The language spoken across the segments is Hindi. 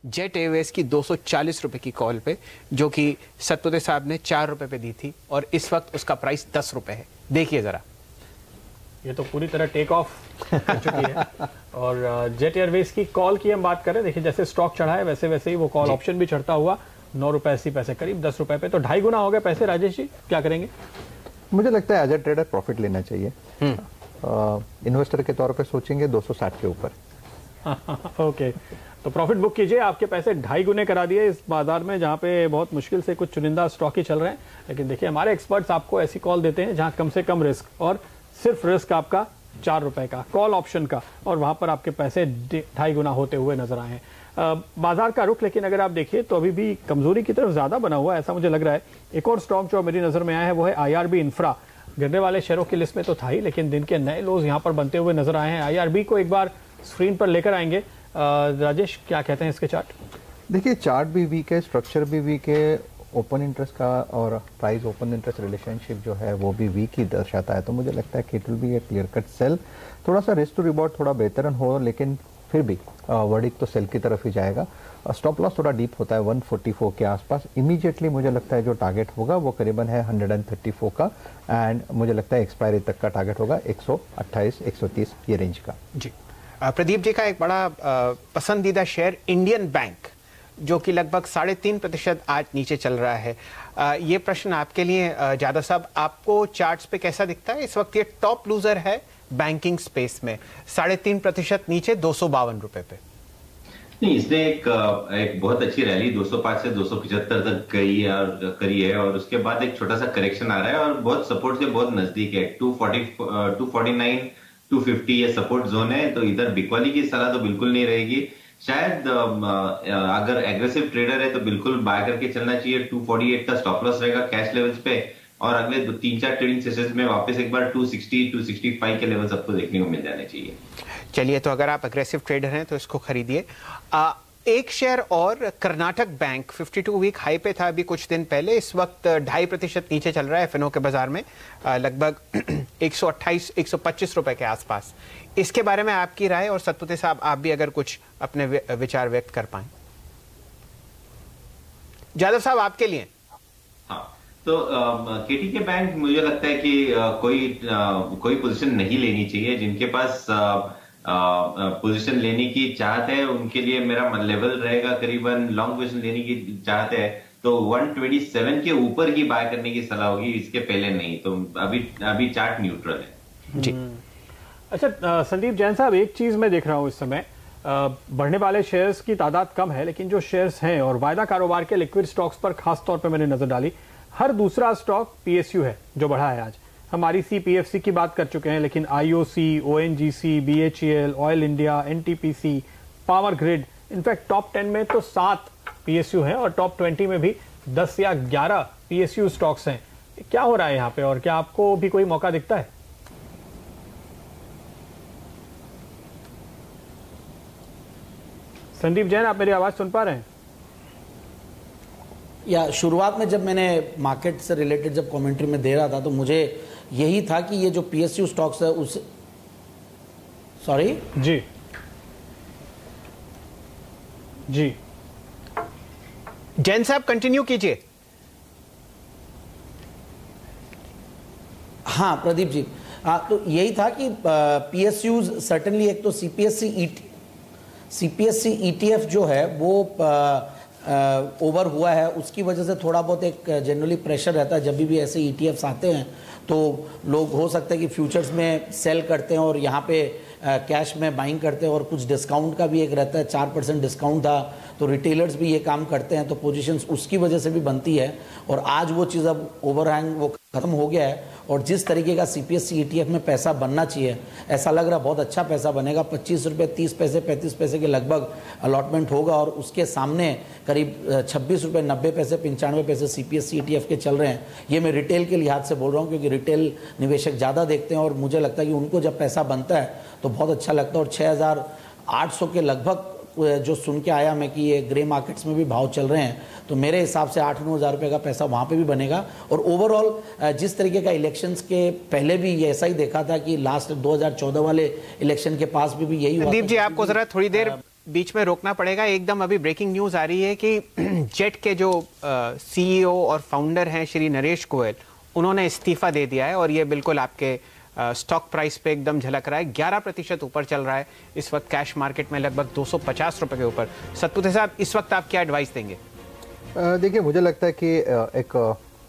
जेट एयरवेज की 240 रुपए की कॉल पे, जो कि सतपुते साहब ने 4 रुपए पे दी थी और इस वक्त उसका प्राइस 10 रुपए है। देखिए जरा, ये तो पूरी तरह टेक ऑफ कर चुकी है। और जेट एयरवेज की कॉल की हम बात करें, देखिए जैसे स्टॉक चढ़ा है वैसे वैसे ही वो कॉल ऑप्शन भी चढ़ता हुआ 9 रुपए 80 पैसे, करीब 10 रुपए पे, तो 2.5 गुना हो गए पैसे। राजेश जी क्या करेंगे? मुझे लगता है एज ए ट्रेडर प्रॉफिट लेना चाहिए। इन्वेस्टर के तौर पे सोचेंगे 260 के ऊपर। ओके, तो प्रॉफिट बुक कीजिए। आपके पैसे 2.5 गुने करा दिए इस बाजार में, जहां पे बहुत मुश्किल से कुछ चुनिंदा स्टॉक ही चल रहे हैं। लेकिन देखिए हमारे एक्सपर्ट्स आपको ऐसी कॉल देते हैं जहां कम से कम रिस्क, और सिर्फ रिस्क आपका 4 रुपए का कॉल ऑप्शन का, और वहां पर आपके पैसे 2.5 गुना होते हुए नजर आए हैं। बाजार का रुख लेकिन अगर आप देखिए तो अभी भी कमजोरी की तरफ ज्यादा बना हुआ है, ऐसा मुझे लग रहा है। एक और स्टॉक जो मेरी नजर में आया है वो है IRB इंफ्रा। गिरने वाले शेयरों की लिस्ट में तो था ही, लेकिन दिन के नए लोज यहाँ पर बनते हुए नजर आए हैं। IRB को एक बार स्क्रीन पर लेकर आएंगे। राजेश क्या कहते हैं इसके चार्ट? देखिए चार्ट भी वीक है, स्ट्रक्चर भी वीक है, ओपन इंटरेस्ट का और प्राइस ओपन इंटरेस्ट रिलेशनशिप जो है वो भी वीक ही दर्शाता है। तो मुझे लगता है कि it will be a clear cut sale. थोड़ा सा रिस्क टू रिवॉर्ड थोड़ा बेहतर हो, लेकिन फिर भी वर्डिक्ट तो सेल की तरफ ही जाएगा। स्टॉप लॉस थोड़ा डीप होता है 144 के आसपास। इमीडिएटली मुझे लगता है जो टारगेट होगा वो करीबन है 134 का, एंड मुझे लगता है एक्सपायरी तक का टारगेट होगा 128 130 ये रेंज का। जी प्रदीप जी का एक बड़ा पसंदीदा शेयर इंडियन बैंक, जो कि लगभग 3.5% आज नीचे चल रहा है। ये प्रश्न आपके लिए जादव साहब, आपको चार्ट्स पे कैसा दिखता है? इस वक्त ये टॉप लूजर है बैंकिंग स्पेस में, 3.5% नीचे 252 रुपए पे। नहीं, इसने एक बहुत अच्छी रैली 205 से 275 तक करी है और उसके बाद एक छोटा सा करेक्शन आ रहा है और बहुत सपोर्ट से बहुत नजदीक है। 249 250 ये सपोर्ट जोन है, तो इधर बिकवाली की सलाह तो बिल्कुल नहीं रहेगी। शायद अगर एग्रेसिव ट्रेडर है तो बिल्कुल बाय करके चलना चाहिए। 248 का स्टॉप लॉस रहेगा कैश लेवल्स पे, और अगले 3-4 ट्रेडिंग सेशंस में वापस एक बार 260 265 के लेवल्स आपको देखने को मिल जाने चाहिए। चलिए, तो अगर आप अग्रेसिव ट्रेडर हैं तो इसको खरीदिए। एक शेयर और कर्नाटक बैंक 52 वीक हाई पे था अभी कुछ दिन पहले, इस वक्त 2.5% नीचे चल रहा है फिनो के बाजार में, लगभग 128-125 रुपए के आसपास। इसके बारे में आपकी राय, और सतपुते साहब आप भी अगर कुछ अपने विचार व्यक्त कर पाए। जादव साहब आपके लिए। हाँ, तो केटीके बैंक मुझे लगता है कि कोई पोजीशन नहीं लेनी चाहिए। जिनके पास पोजीशन लेने की चाहत है उनके लिए मेरा लेवल रहेगा करीबन, लॉन्ग पोजीशन लेने की चाहत है तो 127 के ऊपर ही बाय करने की सलाह होगी, इसके पहले नहीं। तो अभी चार्ट न्यूट्रल है जी। अच्छा संदीप जैन साहब, एक चीज मैं देख रहा हूं इस समय, बढ़ने वाले शेयर्स की तादाद कम है, लेकिन जो शेयर्स हैं और वायदा कारोबार के लिक्विड स्टॉक्स पर खास तौर पर मैंने नजर डाली, हर दूसरा स्टॉक PSU है जो बढ़ा है आज। हम REC PFC की बात कर चुके हैं, लेकिन IOC, ONGC, BHEL, oil India, NTPC, power grid, in fact top 10 में तो 7 PSU हैं और टॉप 20 में भी 10 या 11 PSU स्टॉक्स हैं। क्या हो रहा है यहाँ पे, और क्या आपको भी कोई मौका दिखता है? संदीप जैन, आप मेरी आवाज सुन पा रहे हैं? या शुरुआत में जब मैंने मार्केट से रिलेटेड जब कमेंट्री में दे रहा था तो मुझे यही था कि ये जो PSU स्टॉक्स है उस सॉरी जी जी जैन साहब कंटिन्यू कीजिए। हाँ प्रदीप जी, तो यही था कि PSUs सर्टेनली, एक तो CPSC ETF जो है वो ओवर हुआ है, उसकी वजह से थोड़ा बहुत एक जनरली प्रेशर रहता है। जब भी ऐसे ETFs आते हैं तो लोग हो सकता है कि फ्यूचर्स में सेल करते हैं और यहाँ पे कैश में बाइंग करते हैं, और कुछ डिस्काउंट का भी एक रहता है, 4% डिस्काउंट था, तो रिटेलर्स भी ये काम करते हैं, तो पोजीशंस उसकी वजह से भी बनती है। और आज वो चीज़ अब ओवरहैंग वो खत्म हो गया है, और जिस तरीके का CPSC ETF में पैसा बनना चाहिए, ऐसा लग रहा बहुत अच्छा पैसा बनेगा। 25 रुपये 30 पैसे 35 पैसे के लगभग अलॉटमेंट होगा, और उसके सामने करीब 26 रुपये 90 पैसे 95 पैसे CPSC ETF के चल रहे हैं। ये मैं रिटेल के लिहाज से बोल रहा हूँ, क्योंकि रिटेल निवेशक ज़्यादा देखते हैं, और मुझे लगता है कि उनको जब पैसा बनता है तो बहुत अच्छा लगता है। और 6,800 के लगभग जो सुन के आया मैं कि ये ग्रे मार्केट्स में भी भाव चल रहे हैं, तो मेरे हिसाब से 8-9 हज़ार रुपये का पैसा वहाँ पे भी बनेगा। और ओवरऑल जिस तरीके का इलेक्शंस के पहले भी ये ऐसा ही देखा था कि लास्ट 2014 वाले इलेक्शन के पास भी यही हुआ। संदीप जी, आपको जरा थोड़ी देर बीच में रोकना पड़ेगा एकदम। अभी ब्रेकिंग न्यूज आ रही है कि जेट के जो सीईओ और फाउंडर हैं श्री नरेश गोयल, उन्होंने इस्तीफा दे दिया है और ये बिल्कुल आपके स्टॉक प्राइस पे एकदम झलक रहा है। 11% ऊपर चल रहा है इस वक्त कैश मार्केट में, लगभग 250 रुपए के ऊपर। सतपुते साहब, इस वक्त आप क्या एडवाइस देंगे? देखिए, मुझे लगता है कि एक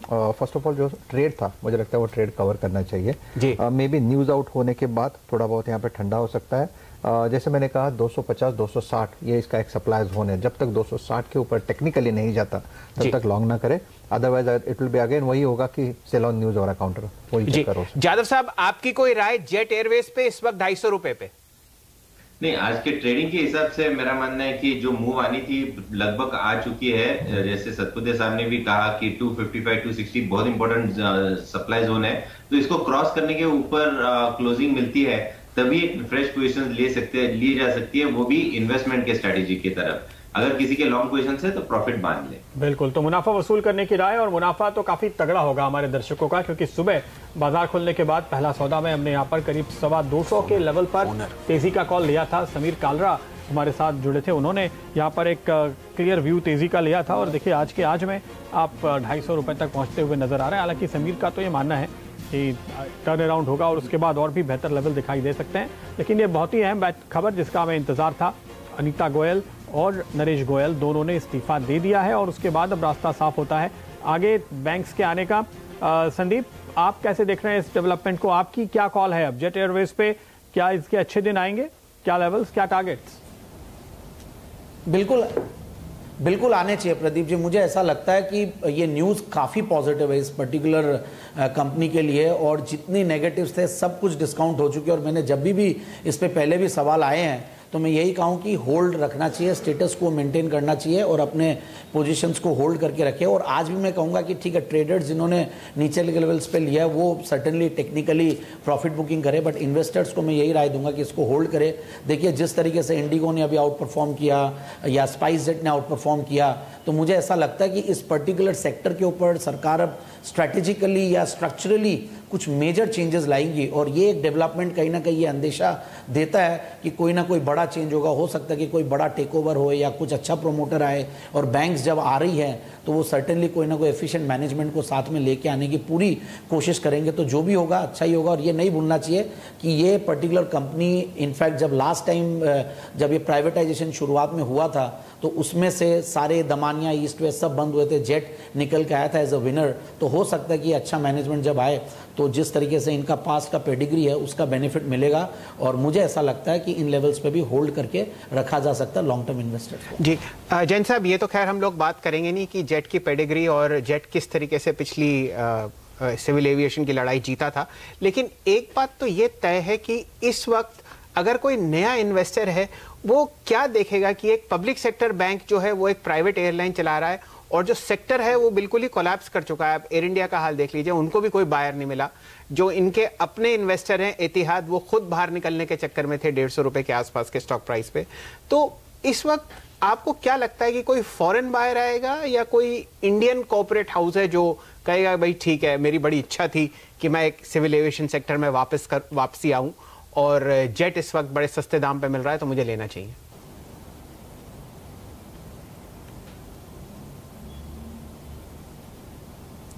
फर्स्ट ऑफ ऑल जो ट्रेड था, मुझे लगता है वो ट्रेड कवर करना चाहिए। मे बी न्यूज आउट होने के बाद थोड़ा बहुत यहाँ पे ठंडा हो सकता है। जैसे मैंने कहा 250 260 ये इसका एक सप्लाई जोन है। जब तक 260 के ऊपर टेक्निकली नहीं जाता तब तक लॉन्ग ना करे, otherwise it will be again वही होगा कि सेल ऑन न्यूज और काउंटर वही करो। जादव साहब, आपकी कोई राय जेट एयरवेज पे इस वक्त 250 रुपए पे? नहीं, आज के ट्रेडिंग के हिसाब से मेरा मानना है कि जो मूव आनी थी लगभग आ चुकी है। जैसे सतपुते साहब ने भी कहा कि 255 260 बहुत इंपॉर्टेंट सप्लाई जोन है, तो इसको क्रॉस करने के ऊपर क्लोजिंग मिलती है तभी एक फ्रेश पोजीशन ली जा सकती है, वो भी इन्वेस्टमेंट के स्ट्रेटेजी की तरफ। अगर किसी के लॉन्ग पोजीशन है तो प्रॉफिट बांध ले। बिल्कुल, तो मुनाफा वसूल करने की राय, और मुनाफा तो काफी तगड़ा होगा हमारे दर्शकों का, क्योंकि सुबह बाजार खुलने के बाद पहला सौदा में हमने यहाँ पर करीब 225 के लेवल पर तेजी का कॉल लिया था। समीर कालरा हमारे साथ जुड़े थे, उन्होंने यहाँ पर एक क्लियर व्यू तेजी का लिया था और देखिए आज में आप 250 रुपए तक पहुंचते हुए नजर आ रहे हैं। हालांकि समीर का तो ये मानना है कि टर्न अराउंड होगा और उसके बाद और भी बेहतर लेवल दिखाई दे सकते हैं। लेकिन ये बहुत ही अहम खबर जिसका हमें इंतजार था, अनीता गोयल और नरेश गोयल दोनों ने इस्तीफा दे दिया है और उसके बाद अब रास्ता साफ होता है आगे बैंक्स के आने का। संदीप, आप कैसे देख रहे हैं इस डेवलपमेंट को? आपकी क्या कॉल है अब जेट एयरवेज पे? क्या इसके अच्छे दिन आएंगे? क्या लेवल्स, क्या टारगेट्स? बिल्कुल आने चाहिए प्रदीप जी। मुझे ऐसा लगता है कि ये न्यूज़ काफ़ी पॉजिटिव है इस पर्टिकुलर कंपनी के लिए, और जितनी नेगेटिव्स थे सब कुछ डिस्काउंट हो चुके हैं। और मैंने जब भी इस पे पहले भी सवाल आए हैं तो मैं यही कहूँ कि होल्ड रखना चाहिए, स्टेटस को मेंटेन करना चाहिए और अपने पोजीशंस को होल्ड करके रखें। और आज भी मैं कहूँगा कि ठीक है, ट्रेडर्स जिन्होंने नीचे के लेवल्स पे लिया है वो सर्टेनली टेक्निकली प्रॉफिट बुकिंग करे, बट इन्वेस्टर्स को मैं यही राय दूंगा कि इसको होल्ड करे। देखिए, जिस तरीके से इंडिगो ने अभी आउट परफॉर्म किया या स्पाइस जेट ने आउट परफॉर्म किया, तो मुझे ऐसा लगता है कि इस पर्टिकुलर सेक्टर के ऊपर सरकार अब स्ट्रैटेजिकली या स्ट्रक्चरली कुछ मेजर चेंजेस लाएंगी। और ये एक डेवलपमेंट कहीं ना कहीं ये अंदेशा देता है कि कोई ना कोई बड़ा चेंज होगा। हो सकता है कि कोई बड़ा टेक ओवर हो या कुछ अच्छा प्रोमोटर आए, और बैंक्स जब आ रही है तो वो सर्टेनली कोई ना कोई एफिशिएंट मैनेजमेंट को साथ में लेके आने की पूरी कोशिश करेंगे। तो जो भी होगा अच्छा ही होगा। और ये नहीं भूलना चाहिए कि ये पर्टिकुलर कंपनी इनफैक्ट जब लास्ट टाइम जब ये प्राइवेटाइजेशन शुरुआत में हुआ था तो उसमें से सारे दमानिया ईस्ट वेस्ट सब बंद हुए थे, जेट निकल के आया था एज अ विनर। तो हो सकता है कि अच्छा मैनेजमेंट जब आए तो जिस तरीके से इनका पास्ट का पेडिग्री है उसका बेनिफिट मिलेगा। और मुझे ऐसा लगता है कि इन लेवल्स पे भी होल्ड करके रखा जा सकता है लॉन्ग टर्म इन्वेस्टर्स को। जी जैन साहब, ये तो खैर हम लोग बात करेंगे नहीं कि जेट की पेडिग्री और जेट किस तरीके से पिछली सिविल एविएशन की लड़ाई जीता था, लेकिन एक बात तो ये तय है कि इस वक्त अगर कोई नया इन्वेस्टर है वो क्या देखेगा कि एक पब्लिक सेक्टर बैंक जो है वो एक प्राइवेट एयरलाइन चला रहा है और जो सेक्टर है वो बिल्कुल ही कोलैप्स कर चुका है। आप एयर इंडिया का हाल देख लीजिए, उनको भी कोई बायर नहीं मिला। जो इनके अपने इन्वेस्टर हैं एतिहाद, वो खुद बाहर निकलने के चक्कर में थे 150 रुपए के आसपास के स्टॉक प्राइस पे। तो इस वक्त आपको क्या लगता है कि कोई फॉरेन बायर आएगा या कोई इंडियन कॉर्पोरेट हाउस है जो कहेगा भाई ठीक है, मेरी बड़ी इच्छा थी कि मैं एक सिविल एविएशन सेक्टर में वापसी आऊं और जेट इस वक्त बड़े सस्ते दाम पे मिल रहा है तो मुझे लेना चाहिए?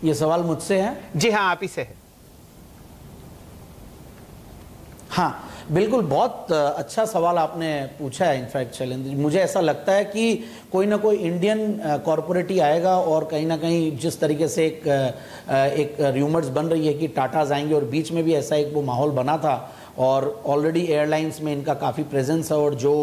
ये सवाल मुझसे है? जी हाँ, आप ही से है। हाँ बिल्कुल, बहुत अच्छा सवाल आपने पूछा है। इनफैक्ट शैलेंद्र, मुझे ऐसा लगता है कि कोई ना कोई इंडियन कॉरपोरेट ही आएगा। और कहीं ना कहीं जिस तरीके से एक र्यूमर्स बन रही है कि टाटाज आएंगे, और बीच में भी ऐसा एक वो माहौल बना था, और ऑलरेडी एयरलाइंस में इनका काफ़ी प्रेजेंस है, और जो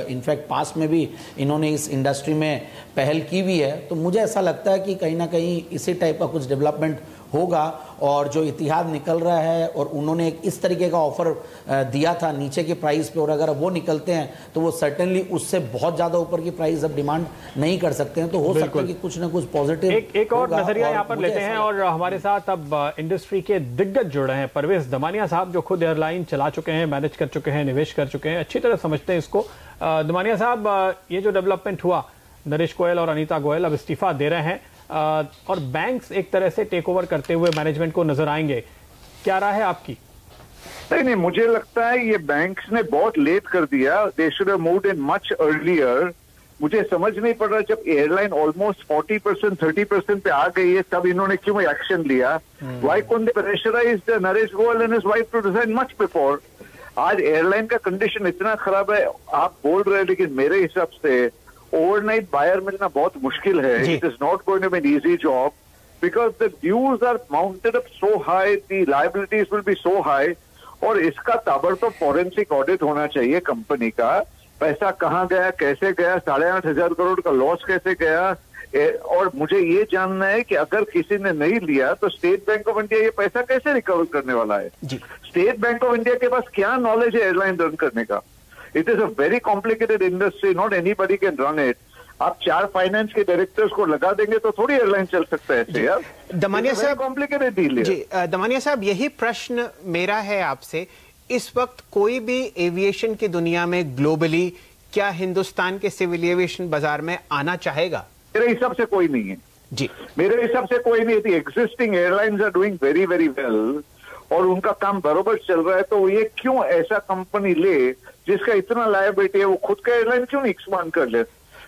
इनफैक्ट पास्ट में भी इन्होंने इस इंडस्ट्री में पहल की भी है। तो मुझे ऐसा लगता है कि कहीं ना कहीं इसी टाइप का कुछ डेवलपमेंट होगा। और जो इतिहाद निकल रहा है, और उन्होंने एक इस तरीके का ऑफर दिया था नीचे के प्राइस पे, और अगर वो निकलते हैं तो वो सर्टेनली उससे बहुत ज़्यादा ऊपर की प्राइस अब डिमांड नहीं कर सकते हैं। तो हो सकता है कि कुछ ना कुछ पॉजिटिव एक और नजरिया यहाँ पर लेते हैं। और हमारे साथ अब इंडस्ट्री के दिग्गज जुड़े हैं, परवेज दमानिया साहब, जो खुद एयरलाइन चला चुके हैं, मैनेज कर चुके हैं, निवेश कर चुके हैं, अच्छी तरह समझते हैं इसको। दमानिया साहब, ये जो डेवलपमेंट हुआ, नरेश गोयल और अनीता गोयल अब इस्तीफा दे रहे हैं और बैंक्स एक तरह से टेक ओवर करते हुए मैनेजमेंट को नजर आएंगे, क्या राय है आपकी? नहीं, मुझे लगता है ये बैंक्स ने बहुत लेट कर दिया. They should have moved in much earlier. मुझे समझ नहीं पड़ रहा, जब एयरलाइन ऑलमोस्ट 40% 30% पे आ गई है, तब इन्होंने क्यों एक्शन लिया? Why couldn't they pressurise Naresh Goyal and his wife to resign much before? आज एयरलाइन का कंडीशन इतना खराब है, आप बोल रहे हैं, लेकिन मेरे हिसाब से ओवरनाइट बायर मिलना बहुत मुश्किल है. It is not going to be an easy job because the dues are mounted up so high, the liabilities will be so high. और इसका ताबड़तोड़ फॉरेंसिक ऑडिट होना चाहिए कंपनी का. पैसा कहाँ गया, कैसे गया, 8,500 करोड़ का लॉस कैसे गया. और मुझे ये जानना है कि अगर किसी ने नहीं लिया तो स्टेट बैंक ऑफ इंडिया ये पैसा कैसे रिकवर करने वाला है. स्टेट बैंक ऑफ इंडिया के पास क्या नॉलेज है एयरलाइन रन करने का? It is a very complicated industry, not anybody can run it. आप 4 फाइनेंस के डायरेक्टर्स को लगा देंगे तो थोड़ी एयरलाइन चल सकता है ऐसे यार. दमानिया साहब, कॉम्प्लिकेटेड डील है. जी दमानिया साहब, यही प्रश्न मेरा है आपसे. इस वक्त कोई भी एविएशन की दुनिया में ग्लोबली क्या हिंदुस्तान के सिविल एविएशन बाजार में आना चाहेगा? मेरे हिसाब से कोई नहीं है जी. मेरे हिसाब से कोई नहीं है. Existing airlines are doing very very well और उनका काम बराबर चल रहा है. तो ये क्यों ऐसा कंपनी ले जिसका इतना लायबिलिटी है, वो खुद का एयरलाइन क्यों नहीं एक्सपांड कर ले?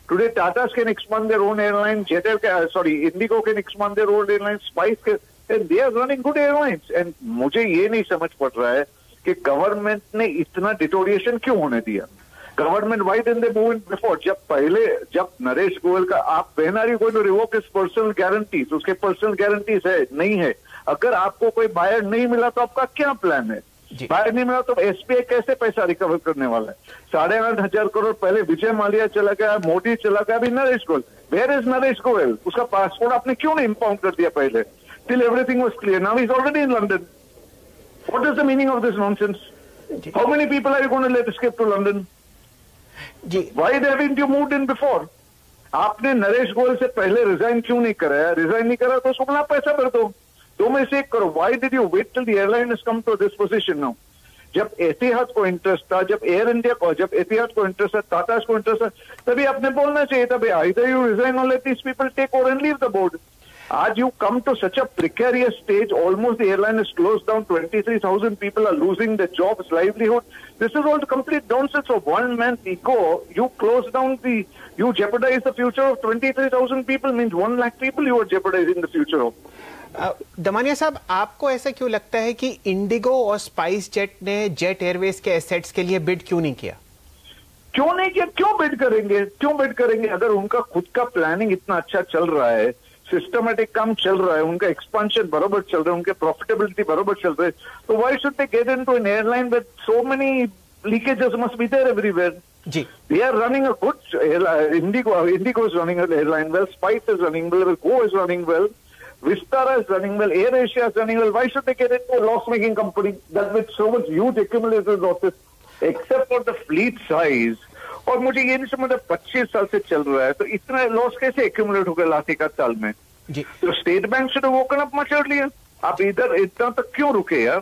Today, Tata's can expand their own airline. Indigo can expand their own airline. Spice can, and they are running good airlines. And मुझे ये नहीं समझ पड़ रहा है कि गवर्नमेंट ने इतना डिटोरिएशन क्यों होने दिया. Government why didn't they move in before? जब नरेश गोयल का आप when are you going to revoke his personal guarantees? उसके पर्सनल गारंटीज है नहीं है. अगर आपको कोई बायर नहीं मिला तो आपका क्या प्लान है? बायर नहीं मिला तो एसबीआई कैसे पैसा रिकवर करने वाला है? 8,500 करोड़ पहले विजय माल्या चला गया, मोदी चला गया, अभी नरेश गोयल. Where is Naresh Goyal? उसका पासपोर्ट आपने क्यों नहीं इंपाउंड कर दिया पहले? Till everything was clear. Now he is already in London. What is the meaning of this nonsense? How many people are you going to let escape to London? Why they haven't you moved in before? आपने नरेश गोयल से पहले रिजाइन क्यों नहीं कराया? रिजाइन नहीं करा तो उसको अपना पैसा भर दो. दो में से एक करो. Why did you wait till the airline has come to this position now? जब एतिहाद को इंटरेस्ट था, जब एयर इंडिया को, जब एतिहाद को इंटरेस्ट था, टाटा को इंटरेस्ट था, तभी आपने बोलना चाहिए था भाई आइदर यू रिजाइन और let this people take over and leave the board. आज you come to such a precarious stage, almost the airline is closed down, 23,000 people are losing their jobs, livelihood. This is all the complete nonsense of one man's ego. You close down you jeopardize the future of 23,000 people, means 1 lakh people you are jeopardizing the future of. Damania साहब, आपको ऐसा क्यों लगता है कि इंडिगो और स्पाइस जेट ने जेट एयरवेज के एसेट्स के लिए बिड क्यों नहीं किया? क्यों नहीं किया? क्यों बिड करेंगे? क्यों बिड करेंगे? अगर उनका खुद का प्लानिंग इतना अच्छा चल रहा है, सिस्टमेटिक काम चल रहा है, उनका एक्सपांशन बराबर चल रहा है, उनके प्रॉफिटेबिलिटी बराबर चल रहे हैं, तो why should they get into an airline with so many leakages must be there everywhere? जी, they are running a good Indigo is running an airline well, Spice is running well, Go is running well, Vistara is running well, Air Asia is running well. Why should they get into a loss-making company that with so much huge accumulated losses, except for the fleet size? और मुझे ये नहीं समझ, 25 साल से चल रहा है तो इतना लॉस कैसे एक्यूमुलेट हो गया लास्ट 1 साल में? जी, तो state bank should have woken up much earlier. आप इधर इतना तक क्यों रुके यार?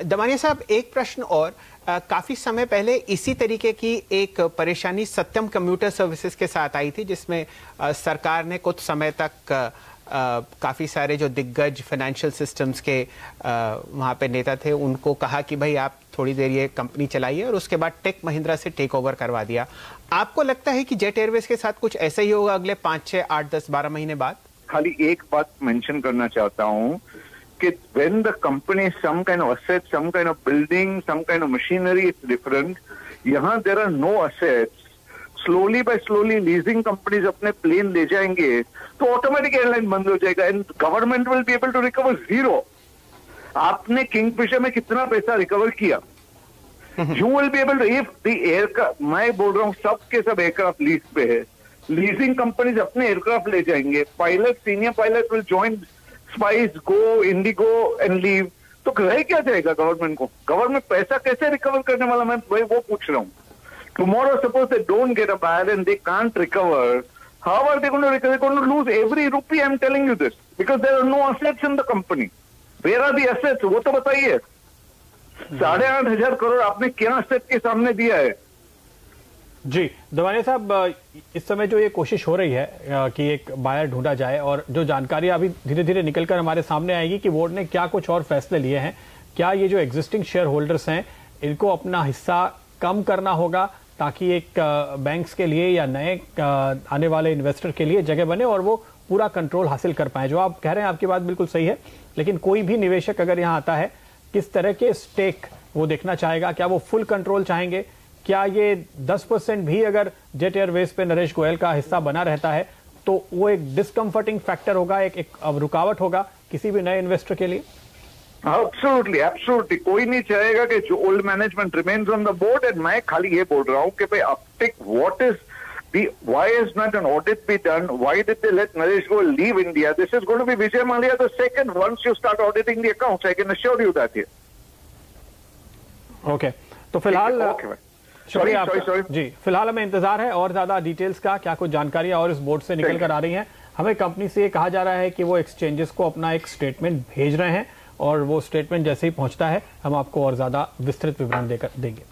दमानिया साहब, एक प्रश्न और. काफी समय पहले इसी तरीके की एक परेशानी सत्यम कम्यूटर सर्विसेज के साथ आई थी, जिसमें सरकार ने कुछ समय तक काफ़ी सारे जो दिग्गज फाइनेंशियल सिस्टम्स के वहाँ पे नेता थे उनको कहा कि भाई आप थोड़ी देर ये कंपनी चलाइए, और उसके बाद टेक महिंद्रा से टेक ओवर करवा दिया. आपको लगता है कि जेट एयरवेज के साथ कुछ ऐसा ही होगा अगले 5, 6, 8, 10, 12 महीने बाद? खाली एक बात मेंशन करना चाहता हूँ कि when the company some kind of assets, some kind of building, some kind of machinery, it's different. यहाँ there are no assets. Slowly by slowly leasing companies अपने प्लेन ले जाएंगे तो ऑटोमेटिक एयरलाइन बंद हो जाएगा and government will be able to recover 0. आपने किंगफिशर में कितना पैसा रिकवर किया? You will be able to, if the aircraft, मैं बोल रहा हूँ सबके सब एयरक्राफ्ट लीज पे है, लीजिंग कंपनीज अपने एयरक्राफ्ट ले जाएंगे, pilot, senior pilot will join spice, go, Indigo and leave. तो रह क्या जाएगा गवर्नमेंट को? गवर्नमेंट पैसा कैसे रिकवर करने वाला? मैं वो पूछ रहा हूँ. Tomorrow, suppose they don't get a buyer and they can't recover, how are they going to recover? They're going to lose every rupee. I'm telling you this because there are no assets in the company. Where are the assets? वो तो बताइए. 8,500 करोड़ आपने क्या असेट के सामने दिया है? जी दमानिया साहब, इस समय जो ये कोशिश हो रही है कि एक बायर ढूंढा जाए, और जो जानकारी अभी धीरे धीरे निकलकर हमारे सामने आएगी कि बोर्ड ने क्या कुछ और फैसले लिए हैं, क्या ये जो एग्जिस्टिंग शेयर होल्डर्स हैं इनको अपना हिस्सा कम करना होगा ताकि एक बैंक्स के लिए या नए आने वाले इन्वेस्टर के लिए जगह बने और वो पूरा कंट्रोल हासिल कर पाए? जो आप कह रहे हैं आपकी बात बिल्कुल सही है, लेकिन कोई भी निवेशक अगर यहाँ आता है किस तरह के स्टेक वो देखना चाहेगा? क्या वो फुल कंट्रोल चाहेंगे? क्या ये 10% भी अगर जेट एयरवेज पे नरेश गोयल का हिस्सा बना रहता है तो वो एक डिस्कम्फर्टिंग फैक्टर होगा, एक रुकावट होगा किसी भी नए इन्वेस्टर के लिए? एब्सोल्युटली एब्सोल्युटली, कोई नहीं चाहेगा कि जो old management remains on the board. And मैं खाली ये बोल रहा हूं कि भाई अपटिक what is the, why is not an audit be done, why did they let Naresh Goyal leave India? This is going to be Vijay Mallya the second once you start auditing the accounts, I can assure you that. Okay, तो फिलहाल शुक्रिया आपका जी। फिलहाल हमें इंतजार है और ज्यादा डिटेल्स का, क्या कुछ जानकारियां और इस बोर्ड से निकल कर आ रही हैं। हमें कंपनी से ये कहा जा रहा है कि वो एक्सचेंजेस को अपना एक स्टेटमेंट भेज रहे हैं और वो स्टेटमेंट जैसे ही पहुंचता है हम आपको और ज्यादा विस्तृत विवरण देकर देंगे।